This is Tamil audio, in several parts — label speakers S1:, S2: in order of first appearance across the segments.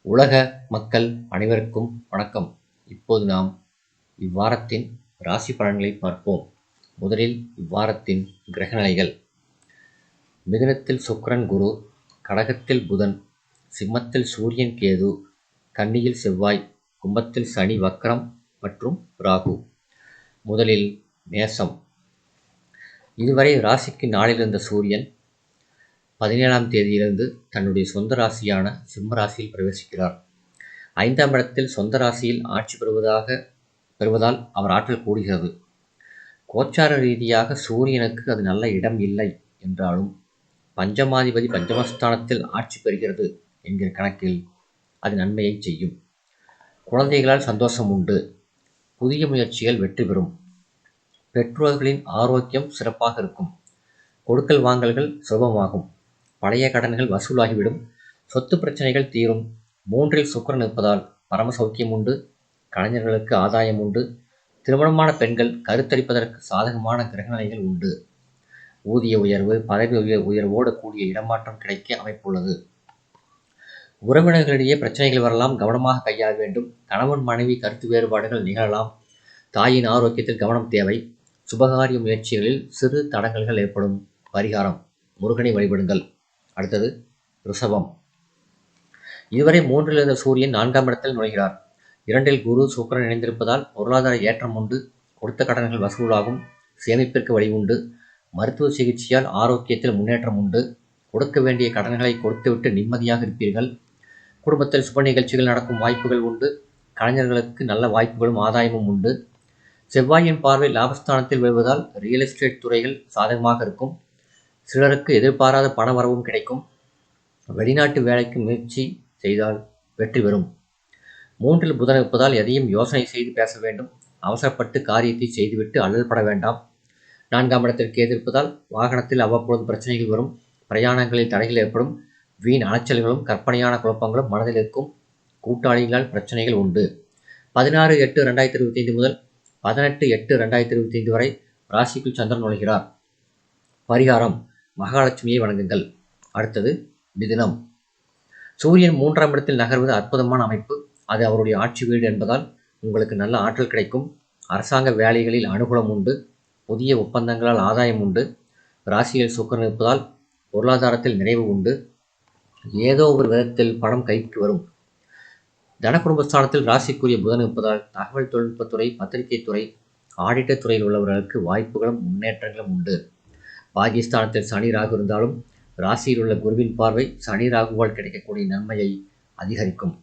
S1: உலக மக்கள் அனைவருக்கும் வணக்கம். இப்போது நாம் இவ்வாரத்தின் ராசி பலன்களை பார்ப்போம். முதலில் இவ்வாரத்தின் கிரகநிலைகள். மிதுனத்தில் சுக்கிரன் குரு, கடகத்தில் புதன், சிம்மத்தில் சூரியன் கேது, கன்னியில் செவ்வாய், கும்பத்தில் சனி வக்ரம் மற்றும் ராகு. முதலில் மேசம். இதுவரை ராசிக்கு நாளில் இருந்த சூரியன் 17ஆம் தேதியிலிருந்து தன்னுடைய சொந்த ராசியான சிம்ம ராசியில் பிரவேசிக்கிறார். 5ஆம் இடத்தில் சொந்த ராசியில் ஆட்சி பெறுவதால் அவர் ஆற்றல் கூடுகிறது. கோச்சார ரீதியாக சூரியனுக்கு அது நல்ல இடம் இல்லை என்றாலும் பஞ்சமாதிபதி பஞ்சமஸ்தானத்தில் ஆட்சி பெறுகிறது என்கிற கணக்கில் அது நன்மையை செய்யும். குழந்தைகளால் சந்தோஷம் உண்டு. புதிய முயற்சிகள் வெற்றி பெறும். பெற்றோர்களின் ஆரோக்கியம் சிறப்பாக இருக்கும். கொடுக்கல் வாங்கல்கள் சுலபமாகும். பழைய கடன்கள் வசூலாகிவிடும். சொத்து பிரச்சனைகள் தீரும். 3இல் சுக்கிரன் இருப்பதால் பரம சௌக்கியம் உண்டு. கலைஞர்களுக்கு ஆதாயம் உண்டு. திருமணமான பெண்கள் கருத்தரிப்பதற்கு சாதகமான கிரகநிலைகள் உண்டு. ஊதிய உயர்வு, பதவி உயர்வோடு கூடிய இடமாற்றம் கிடைக்க அமைப்புள்ளது. உறவினர்களிடையே பிரச்சனைகள் வரலாம், கவனமாக கையாள வேண்டும். கணவன் மனைவி கருத்து வேறுபாடுகள் நிகழலாம். தாயின் ஆரோக்கியத்தில் கவனம் தேவை. சுபகாரிய முயற்சிகளில் சிறு தடங்கல்கள் ஏற்படும். பரிகாரம்: முருகனை வழிபடுங்கள். அடுத்தது ரிஷபம். இதுவரை 3இல் இருந்த சூரியன் 4ஆம் இடத்தில் நுழைகிறார். 2இல் குரு சுக்கிரன் இணைந்திருப்பதால் பொருளாதார ஏற்றம் உண்டு. கொடுத்த கடன்கள் வசூலாகும். சேமிப்பிற்கு வழி உண்டு. மருத்துவ சிகிச்சையால் ஆரோக்கியத்தில் முன்னேற்றம் உண்டு. கொடுக்க வேண்டிய கடன்களை கொடுத்துவிட்டு நிம்மதியாக இருப்பீர்கள். குடும்பத்தில் சுப நிகழ்ச்சிகள் நடக்கும் வாய்ப்புகள் உண்டு. கலைஞர்களுக்கு நல்ல வாய்ப்புகளும் ஆதாயமும் உண்டு. செவ்வாயின் பார்வை லாபஸ்தானத்தில் விழுவதால் ரியல் எஸ்டேட் துறைகள் சாதகமாக இருக்கும். சிலருக்கு எதிர்பாராத பண வரவும் கிடைக்கும். வெளிநாட்டு வேலைக்கு முயற்சி செய்தால் வெற்றி பெறும். 3இல் புதன் இருப்பதால் எதையும் யோசனை செய்து பேச வேண்டும். அவசரப்பட்டு காரியத்தை செய்துவிட்டு அல்லல்பட வேண்டாம். 4ஆம் இடத்தில் கேது இருப்பதால் வாகனத்தில் அவ்வப்பொழுது பிரச்சனைகள் வரும். பிரயாணங்களில் தடைகள் ஏற்படும். வீண் அலைச்சல்களும் கற்பனையான குழப்பங்களும் மனதில் இருக்கும். கூட்டாளிகளால் பிரச்சனைகள் உண்டு. 16/8/2025 முதல் 18/8/2025 வரை ராசிக்குள் சந்திரன் நுழைகிறார். பரிகாரம்: மகாலட்சுமியை வணங்குங்கள். அடுத்தது மிதுனம். சூரியன் 3ஆம் இடத்தில் நகர்வது அற்புதமான அமைப்பு. அது அவருடைய ஆட்சி வீடு என்பதால் உங்களுக்கு நல்ல ஆற்றல் கிடைக்கும். அரசாங்க வேலைகளில் அனுகூலம் உண்டு. புதிய ஒப்பந்தங்களால் ஆதாயம் உண்டு. ராசியில் சுக்கிரன் இருப்பதால் பொருளாதாரத்தில் நிறைவு உண்டு. ஏதோ ஒரு விதத்தில் பணம் கைக்கு வரும். தனக்குடும்பஸ்தானத்தில் ராசிக்குரிய புதன் இருப்பதால் தகவல் தொழில்நுட்பத்துறை, பத்திரிகை துறை, ஆடிட்டர் துறையில் உள்ளவர்களுக்கு வாய்ப்புகளும் முன்னேற்றங்களும் உண்டு. பாகிஸ்தானத்தில் சனி ராகு இருந்தாலும் ராசியில் உள்ள குருவின் பார்வை சனி ராகுவால் கிடைக்கக்கூடிய நன்மையை அதிகரிக்கும்.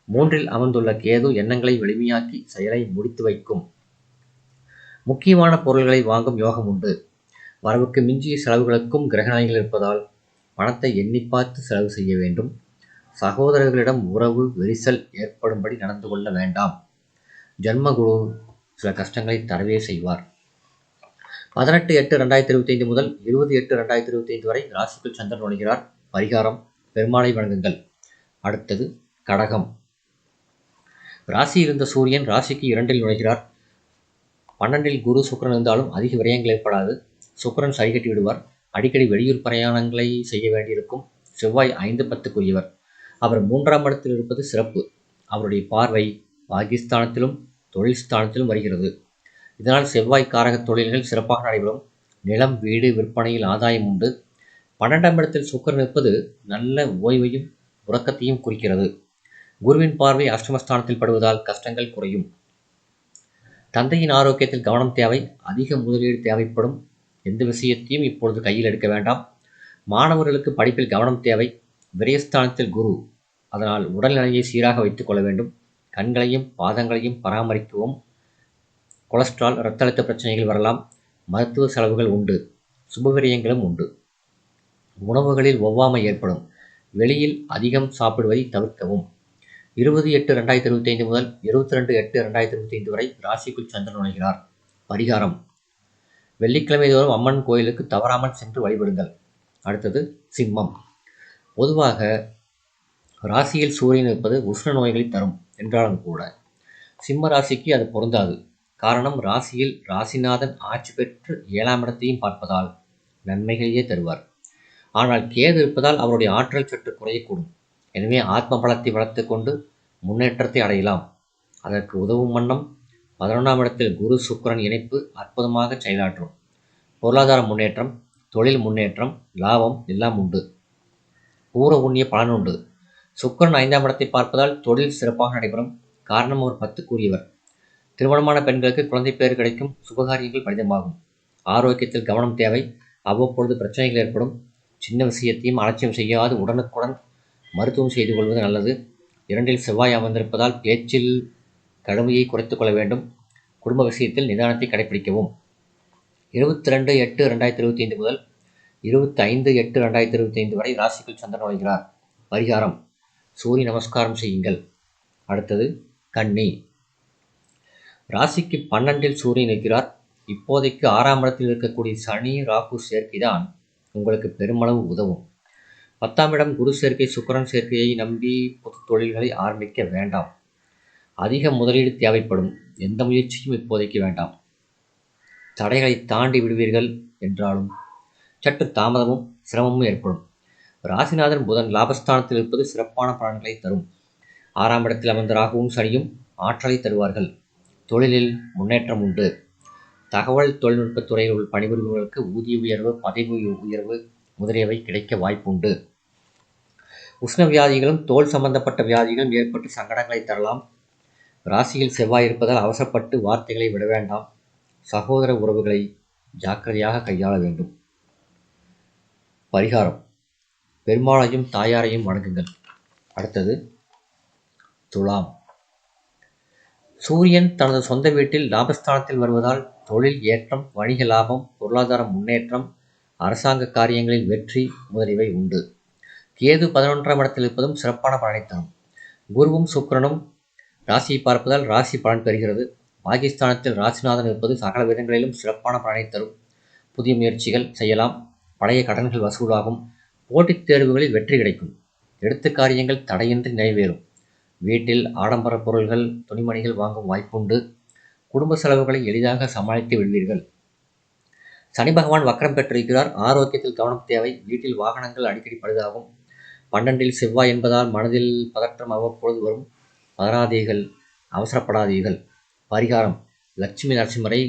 S1: 3இல் அமர்ந்துள்ள கேது எண்ணங்களை எளிமையாக்கி செயலை முடித்து வைக்கும். முக்கியமான பொருள்களை வாங்கும் யோகம் உண்டு. வரவுக்கு மிஞ்சிய செலவுகளுக்கும் கிரகநிலைகள் இருப்பதால் பணத்தை எண்ணி பார்த்து செலவு செய்ய வேண்டும். சகோதரர்களிடம் உறவு விரிசல் ஏற்படும்படி நடந்து கொள்ள வேண்டாம். ஜன்மகுரு சில கஷ்டங்களை தரவே செய்வார். 18/8/2025 முதல் 20/8/2025 வரை ராசிக்குள் சந்திரன் நுழைகிறார். பரிகாரம்: பெருமாளை வணங்குங்கள். அடுத்தது கடகம். ராசியில் இருந்த சூரியன் ராசிக்கு 2இல் நுழைகிறார். 12இல் குரு சுக்கிரன் இருந்தாலும் அதிக விரயங்கள் ஏற்படாது. சுக்கிரன் சரிகட்டி விடுவார். அடிக்கடி வெளியூர் பிரயாணங்களை செய்ய வேண்டியிருக்கும். செவ்வாய் 5/10க்குரியவர். அவர் 3ஆம் இடத்தில் இருப்பது சிறப்பு. அவருடைய பார்வை பாகிஸ்தானத்திலும் தொழில் ஸ்தானத்திலும் வருகிறது. இதனால் செவ்வாய் காரக தொழில்கள் சிறப்பாக நடைபெறும். நிலம், வீடு விற்பனையில் ஆதாயம் உண்டு. 12ஆம் இடத்தில் சுக்கிரன் இருப்பது நல்ல ஓய்வையும் உறக்கத்தையும் குறிக்கிறது. குருவின் பார்வை அஷ்டமஸ்தானத்தில் படுவதால் கஷ்டங்கள் குறையும். தந்தையின் ஆரோக்கியத்தில் கவனம் தேவை. அதிக முதலீடு தேவைப்படும். எந்த விஷயத்தையும் இப்பொழுது கையில் எடுக்க வேண்டாம். மாணவர்களுக்கு படிப்பில் கவனம் தேவை. விரயஸ்தானத்தில் குரு, அதனால் உடல்நிலையை சீராக வைத்துக் கொள்ள வேண்டும். கண்களையும் பாதங்களையும் பராமரிக்கவும். கொலஸ்ட்ரால், இரத்த அழுத்த பிரச்சனைகள் வரலாம். மருத்துவ செலவுகள் உண்டு. சுபவிரயங்களும் உண்டு. உணவுகளில் ஒவ்வாமை ஏற்படும். வெளியில் அதிகம் சாப்பிடுவதை தவிர்க்கவும். 20/8/2025 முதல் 22/8/2025 வரை ராசிக்குள் சந்திரன் நுழைகிறார். பரிகாரம்: வெள்ளிக்கிழமை தோறும் அம்மன் கோயிலுக்கு தவறாமல் சென்று வழிபடுங்கள். அடுத்தது சிம்மம். பொதுவாக ராசியில் சூரியன் இருப்பது உஷ்ண நோய்களை தரும் என்றாலும் கூட சிம்ம ராசிக்கு அது பொருந்தாது. காரணம், ராசியில் ராசிநாதன் ஆட்சி பெற்று 7ஆம் இடத்தையும் பார்ப்பதால் நன்மைகளையே தருவார். ஆனால் கேது இருப்பதால் அவருடைய ஆற்றல் சற்று குறையக்கூடும். எனவே ஆத்ம பலத்தை வளர்த்து கொண்டு முன்னேற்றத்தை அடையலாம். அதற்கு உதவும் வண்ணம் 11ஆம் இடத்தில் குரு சுக்கிரன் இணைப்பு அற்புதமாக செயலாற்றும். பொருளாதார முன்னேற்றம், தொழில் முன்னேற்றம், லாபம் எல்லாம் உண்டு. பூர்வ புண்ணிய பலன் உண்டு. சுக்கிரன் 5ஆம் இடத்தை பார்ப்பதால் தொழில் சிறப்பாக நடைபெறும். காரணம் அவர் 10க்குரியவர். திருமணமான பெண்களுக்கு குழந்தை பேறு கிடைக்கும். சுபகாரியங்கள் பலிதமாகும். ஆரோக்கியத்தில் கவனம் தேவை. அவ்வப்பொழுது பிரச்சனைகள் ஏற்படும். சின்ன விஷயத்தையும் அலட்சியம் செய்யாது உடனுக்குடன் மருத்துவம் செய்து கொள்வது நல்லது. 2இல் செவ்வாய் அமர்ந்திருப்பதால் பேச்சில் கடுமையை குறைத்துக் கொள்ள வேண்டும். குடும்ப விஷயத்தில் நிதானத்தை கடைபிடிக்கவும். 22/8/2025 முதல் 25/8/2025 வரை ராசிக்குள் சந்திரன் நுழைகிறார். பரிகாரம்: சூரிய நமஸ்காரம் செய்யுங்கள். அடுத்தது கன்னி. ராசிக்கு 12இல் சூரியன் இருக்கிறார். இப்போதைக்கு 6ஆம் இடத்தில் இருக்கக்கூடிய சனி ராகு சேர்க்கைதான் உங்களுக்கு பெருமளவு உதவும். 10ஆம் இடம் குரு சேர்க்கை, சுக்கிரன் சேர்க்கையை நம்பி புது தொழில்களை ஆரம்பிக்க வேண்டாம். அதிக முதலீடு தேவைப்படும். எந்த முயற்சியும் இப்போதைக்கு வேண்டாம். தடைகளை தாண்டி விடுவீர்கள் என்றாலும் சற்று தாமதமும் சிரமமும் ஏற்படும். ராசிநாதன் புதன் லாபஸ்தானத்தில் இருப்பது சிறப்பான பலன்களை தரும். 6ஆம் இடத்தில் அமர்ந்த ராகுவும் சனியும் ஆற்றலை தருவார்கள். தொழிலில் முன்னேற்றம் உண்டு. தகவல் தொழில்நுட்பத் துறையில் பணிபுரிபவர்களுக்கு ஊதிய உயர்வு, பதவி உயர்வு முதலியவை கிடைக்க வாய்ப்புண்டு. உஷ்ண வியாதிகளும் தோல் சம்பந்தப்பட்ட வியாதிகளும் ஏற்பட்டு சங்கடங்களை தரலாம். ராசியில் செவ்வாய் இருப்பதால் அவசரப்பட்டு வார்த்தைகளை விட வேண்டாம். சகோதர உறவுகளை ஜாக்கிரதையாக கையாள வேண்டும். பரிகாரம்: பெருமாளையும் தாயாரையும் வணங்குங்கள். அடுத்தது துலாம். சூரியன் தனது சொந்த வீட்டில் லாபஸ்தானத்தில் வருவதால் தொழில் ஏற்றம், வணிக லாபம், பொருளாதார முன்னேற்றம், அரசாங்க காரியங்களில் வெற்றி முதலியவை உண்டு. கேது 11ஆம் இடத்தில் இருப்பதும் சிறப்பான பலனை தரும். குருவும் சுக்கிரனும் ராசியை பார்ப்பதால் ராசி பலன் பெறுகிறது. பாகிஸ்தானத்தில் ராசிநாதன் இருப்பது சகல விதங்களிலும் சிறப்பான பலனை தரும். புதிய முயற்சிகள் செய்யலாம். பழைய கடன்கள் வசூலாகும். போட்டித் தேர்வுகளில் வெற்றி கிடைக்கும். எடுத்த காரியங்கள் தடையின்றி நிறைவேறும். வீட்டில் ஆடம்பர பொருள்கள், துணிமணிகள் வாங்கும் வாய்ப்புண்டு. குடும்ப செலவுகளை எளிதாக சமாளித்து விடுவீர்கள். சனி பகவான் வக்ரம் பெற்றிருக்கிறார். ஆரோக்கியத்தில் கவனம் தேவை. வீட்டில் வாகனங்கள் அடிக்கடி பழுதாகும். 12இல் செவ்வாய் என்பதால் மனதில் பதற்றம் அவ்வப்பொழுது வரும். பதறாதீர்கள், அவசரப்படாதீர்கள். பரிகாரம்: லட்சுமி நரசிம்மரை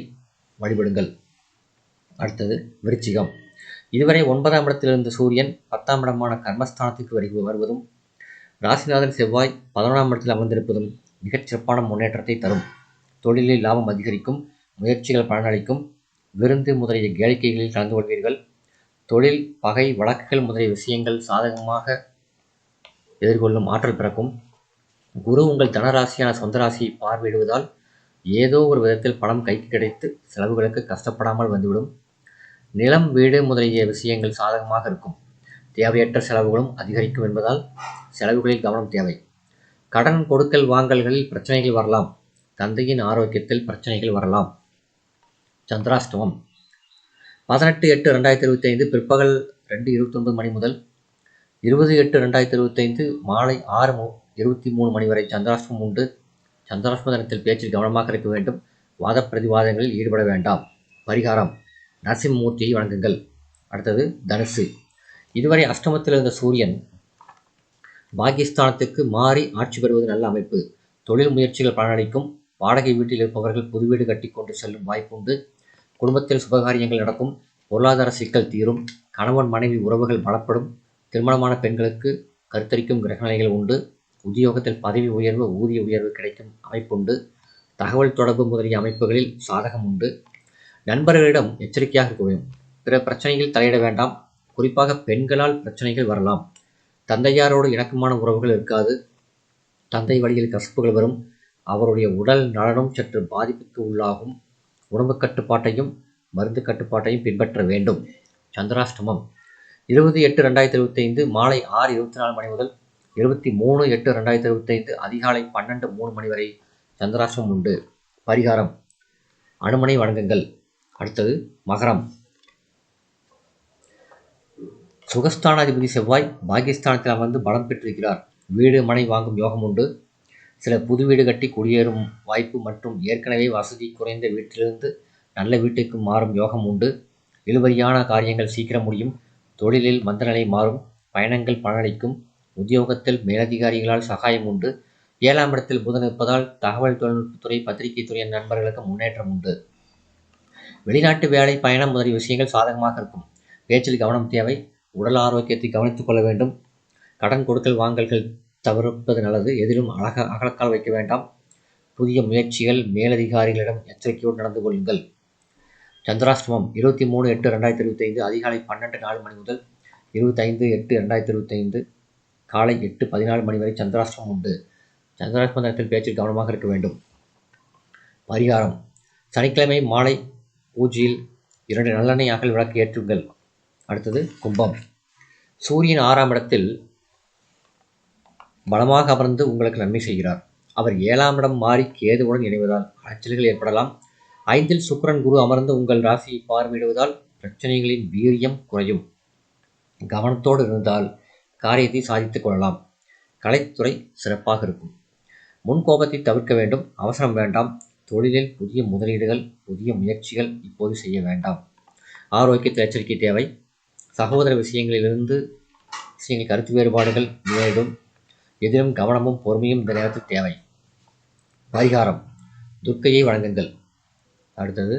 S1: வழிபடுங்கள். அடுத்தது விருச்சிகம். இதுவரை 9ஆம் இடத்தில் இருந்த சூரியன் 10ஆம் இடமான கர்மஸ்தானத்திற்கு வருவதும் ராசிநாதன் செவ்வாய் 11ஆம் இடத்தில் அமர்ந்திருப்பதும் மிகச் சிறப்பான முன்னேற்றத்தை தரும். தொழிலில் லாபம் அதிகரிக்கும். முயற்சிகள் பலனளிக்கும். விருந்து முதலிய கேளிக்கைகளில் கலந்து கொள்வீர்கள். தொழில், பகை, வழக்குகள் முதலிய விஷயங்கள் சாதகமாக எதிர்கொள்ளும் ஆற்றல் பிறக்கும். குரு உங்கள் தனராசியான சொந்த ராசியை பார்வையிடுவதால் ஏதோ ஒரு விதத்தில் பணம் கைக்கு கிடைத்து செலவுகளுக்கு கஷ்டப்படாமல் வந்துவிடும். நிலம், வீடு முதலிய விஷயங்கள் சாதகமாக இருக்கும். தேவையற்ற செலவுகளும் அதிகரிக்கும் என்பதால் செலவுகளில் கவனம் தேவை. கடன் கொடுக்கல் வாங்கல்களில் பிரச்சனைகள் வரலாம். தந்தையின் ஆரோக்கியத்தில் பிரச்சனைகள் வரலாம். சந்திராஷ்டமம் 18/8/2025 பிற்பகல் 2:29 மணி முதல் 20/8/2025 மாலை 6:23 மணி வரை சந்திராஷ்டமம் உண்டு. சந்திராஷ்டம தினத்தில் பேச்சில் கவனமாக இருக்க வேண்டும். வாத பிரதிவாதங்களில் ஈடுபட வேண்டாம். பரிகாரம்: நரசிம்மூர்த்தியை வணங்குங்கள். அடுத்தது தனுசு. இதுவரை அஷ்டமத்தில் இருந்த சூரியன் பாகிஸ்தானத்துக்கு மாறி ஆட்சி பெறுவது நல்ல அமைப்பு. தொழில் முயற்சிகள் பலனளிக்கும். வாடகை வீட்டில் இருப்பவர்கள் புது வீடு கட்டிக்கொண்டு செல்லும் வாய்ப்புண்டு. குடும்பத்தில் சுபகாரியங்கள் நடக்கும். பொருளாதார சிக்கல் தீரும். கணவன் மனைவி உறவுகள் பலப்படும். திருமணமான பெண்களுக்கு கருத்தரிக்கும் கிரகநிலைகள் உண்டு. உத்தியோகத்தில் பதவி உயர்வு, ஊதிய உயர்வு கிடைக்கும் அமைப்புண்டு. தகவல் தொடர்பு முதலிய அமைப்புகளில் சாதகம் உண்டு. நண்பர்களிடம் எச்சரிக்கையாக இருக்க வேண்டும். பிற பிரச்சனைகள் தலையிட வேண்டாம். குறிப்பாக பெண்களால் பிரச்சனைகள் வரலாம். தந்தையாரோடு இணக்கமான உறவுகள் இருக்காது. தந்தை வழியில் கசப்புகள் வரும். அவருடைய உடல் நலனும் சற்று பாதிப்புக்கு உள்ளாகும். உணவு கட்டுப்பாட்டையும் மருந்து கட்டுப்பாட்டையும் பின்பற்ற வேண்டும். சந்திராஷ்டமம் 20/8/2025 மாலை 6:24 மணி முதல் 23/8/2025 அதிகாலை 12:03 மணி வரை சந்திராஷ்டமம் உண்டு. பரிகாரம்: அனுமனை வணங்குங்கள். அடுத்தது மகரம். சுகஸ்தானாதிபதி செவ்வாய் பாகிஸ்தானத்தில் அமர்ந்து பலம் பெற்றிருக்கிறார். வீடு, மனை வாங்கும் யோகம் உண்டு. சில புது வீடு கட்டி குடியேறும் வாய்ப்பு மற்றும் ஏற்கனவே வசதி குறைந்த வீட்டிலிருந்து நல்ல வீட்டுக்கு மாறும் யோகம் உண்டு. இழுபறியான காரியங்கள் சீக்கிரம் முடியும். தொழிலில் மந்தநிலை மாறும். பயணங்கள் பலனளிக்கும். உத்தியோகத்தில் மேலதிகாரிகளால் சகாயம் உண்டு. 7ஆம் இடத்தில் புதன் இருப்பதால் தகவல் தொழில்நுட்பத்துறை, பத்திரிகை துறை நண்பர்களுக்கு முன்னேற்றம் உண்டு. வெளிநாட்டு வேலை, பயணம் முதலிய விஷயங்கள் சாதகமாக இருக்கும். பேச்சில் கவனம் தேவை. உடல் ஆரோக்கியத்தை கவனித்துக் கொள்ள வேண்டும். கடன் கொடுக்கல் வாங்கல்கள் தவிர்ப்பது நல்லது. எதிலும் அகலக்கால் வைக்க வேண்டாம். புதிய முயற்சிகள், மேலதிகாரிகளிடம் எச்சரிக்கையோடு நடந்து கொள்ளுங்கள். சந்திராஷ்டமம் 23/8/2025 அதிகாலை 12:04 மணி முதல் 25/8/2025 காலை 8:14 மணி வரை சந்திராஷ்டமம் உண்டு. சந்திராஷ்டம நேரத்தில் பேச்சில் கவனமாக இருக்க வேண்டும். பரிகாரம்: சனிக்கிழமை மாலை பூஜையில் 2 நல்லெண்ணெய் அகல் விளக்கு ஏற்றுங்கள். அடுத்தது கும்பம். சூரியன் 6ஆம் இடத்தில் பலமாக அமர்ந்து உங்களுக்கு நன்மை செய்கிறார். அவர் 7ஆம் இடம் மாறி கேதுவுடன் இணைவதால் அலைச்சல்கள் ஏற்படலாம். 5இல் சுக்கிரன் குரு அமர்ந்து உங்கள் ராசியை பார்வையிடுவதால் பிரச்சனைகளின் வீரியம் குறையும். கவனத்தோடு இருந்தால் காரியத்தை சாதித்துக் கொள்ளலாம். கலைத்துறை சிறப்பாக இருக்கும். முன்கோபத்தை தவிர்க்க வேண்டும். அவசரம் வேண்டாம். தொழிலில் புதிய முதலீடுகள், புதிய முயற்சிகள் இப்போது செய்ய வேண்டாம். ஆரோக்கியத்தில் எச்சரிக்கை தேவை. சகோதர விஷயங்களிலிருந்து கருத்து வேறுபாடுகள் நேரிடும். எதிலும் கவனமும் பொறுமையும் இந்த நேரத்தில் தேவை. பரிகாரம்: துர்க்கையை வணங்குங்கள். அடுத்தது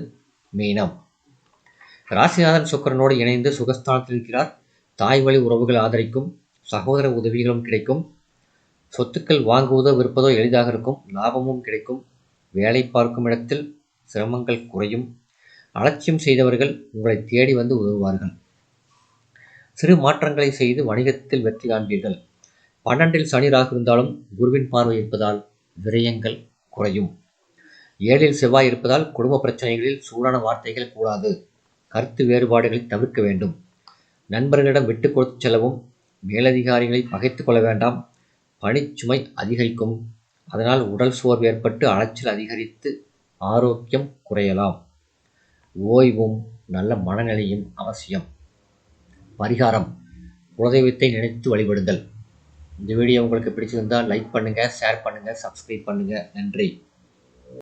S1: மீனம். ராசிநாதன் சுக்கிரனோடு இணைந்து சுகஸ்தானத்தில் இருக்கிறார். தாய் வழி உறவுகள் ஆதரிக்கும். சகோதர உதவிகளும் கிடைக்கும். சொத்துக்கள் வாங்குவதோ விற்பதோ எளிதாக இருக்கும். லாபமும் கிடைக்கும். வேலை பார்க்கும் இடத்தில் சிரமங்கள் குறையும். அலட்சியம் செய்தவர்கள் உங்களை தேடி வந்து உதவுவார்கள். சிறு மாற்றங்களை செய்து வணிகத்தில் வெற்றி காண்பீர்கள். 12இல் சனி ராகு இருந்தாலும் குருவின் பார்வை இருப்பதால் விரயங்கள் குறையும். 7இல் செவ்வாய் இருப்பதால் குடும்ப பிரச்சனைகளில் சூடான வார்த்தைகள் கூடாது. கருத்து வேறுபாடுகளை தவிர்க்க வேண்டும். நண்பர்களிடம் விட்டு கொடுத்து செல்லவும். மேலதிகாரிகளை பகைத்து கொள்ள வேண்டாம். பணிச்சுமை அதிகரிக்கும். அதனால் உடல் சோர்வு ஏற்பட்டு அலைச்சல் அதிகரித்து ஆரோக்கியம் குறையலாம். ஓய்வும் நல்ல மனநிலையும் அவசியம். பரிகாரம்: குலதெய்வத்தை நினைத்து வழிபடுங்கள். இந்த வீடியோ உங்களுக்கு பிடிச்சிருந்தால் லைக் பண்ணுங்கள், ஷேர் பண்ணுங்கள், சப்ஸ்கிரைப் பண்ணுங்கள். நன்றி.